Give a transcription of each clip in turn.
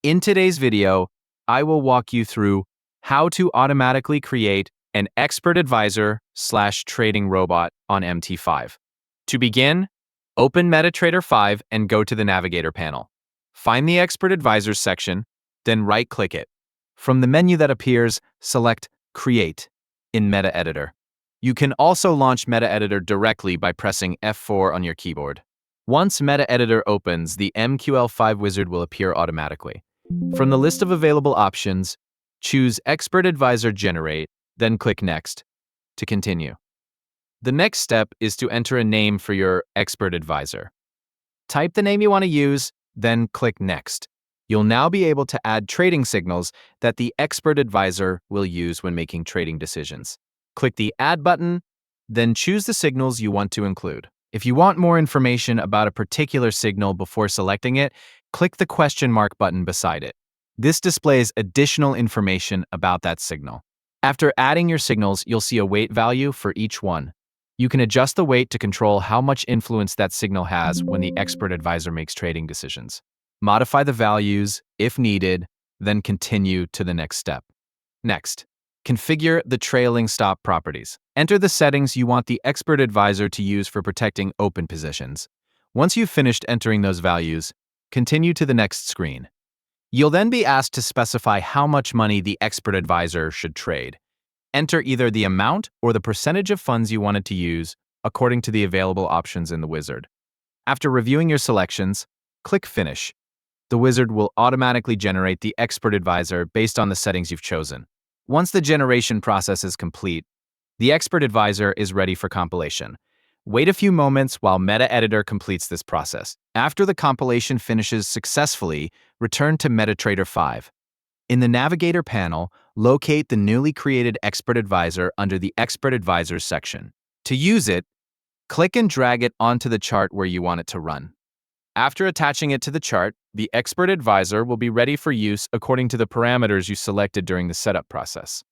In today's video, I will walk you through how to automatically create an expert advisor / trading robot on MT5. To begin, open MetaTrader 5 and go to the Navigator panel. Find the Expert Advisors section, then right-click it. From the menu that appears, select Create in MetaEditor. You can also launch MetaEditor directly by pressing F4 on your keyboard. Once MetaEditor opens, the MQL5 Wizard will appear automatically. From the list of available options, choose Expert Advisor Generate, then click Next to continue. The next step is to enter a name for your expert advisor. Type the name you want to use, then click Next. You'll now be able to add trading signals that the expert advisor will use when making trading decisions. Click the Add button, then choose the signals you want to include. If you want more information about a particular signal before selecting it, click the question mark button beside it. This displays additional information about that signal. After adding your signals, you'll see a weight value for each one. You can adjust the weight to control how much influence that signal has when the expert advisor makes trading decisions. Modify the values if needed, then continue to the next step. Next, configure the trailing stop properties. Enter the settings you want the expert advisor to use for protecting open positions. Once you've finished entering those values, continue to the next screen. You'll then be asked to specify how much money the expert advisor should trade. Enter either the amount or the percentage of funds you wanted to use according to the available options in the wizard. After reviewing your selections, click Finish. The wizard will automatically generate the expert advisor based on the settings you've chosen. Once the generation process is complete, the expert advisor is ready for compilation. Wait a few moments while MetaEditor completes this process. After the compilation finishes successfully, return to MetaTrader 5. In the Navigator panel, locate the newly created Expert Advisor under the Expert Advisors section. To use it, click and drag it onto the chart where you want it to run. After attaching it to the chart, the Expert Advisor will be ready for use according to the parameters you selected during the setup process.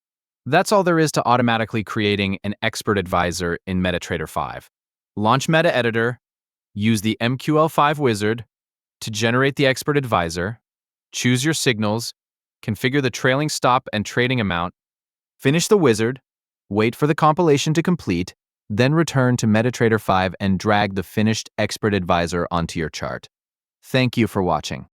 That's all there is to automatically creating an Expert Advisor in MetaTrader 5. Launch MetaEditor, use the MQL5 Wizard to generate the Expert Advisor, choose your signals, configure the trailing stop and trading amount, finish the wizard, wait for the compilation to complete, then return to MetaTrader 5 and drag the finished Expert Advisor onto your chart. Thank you for watching.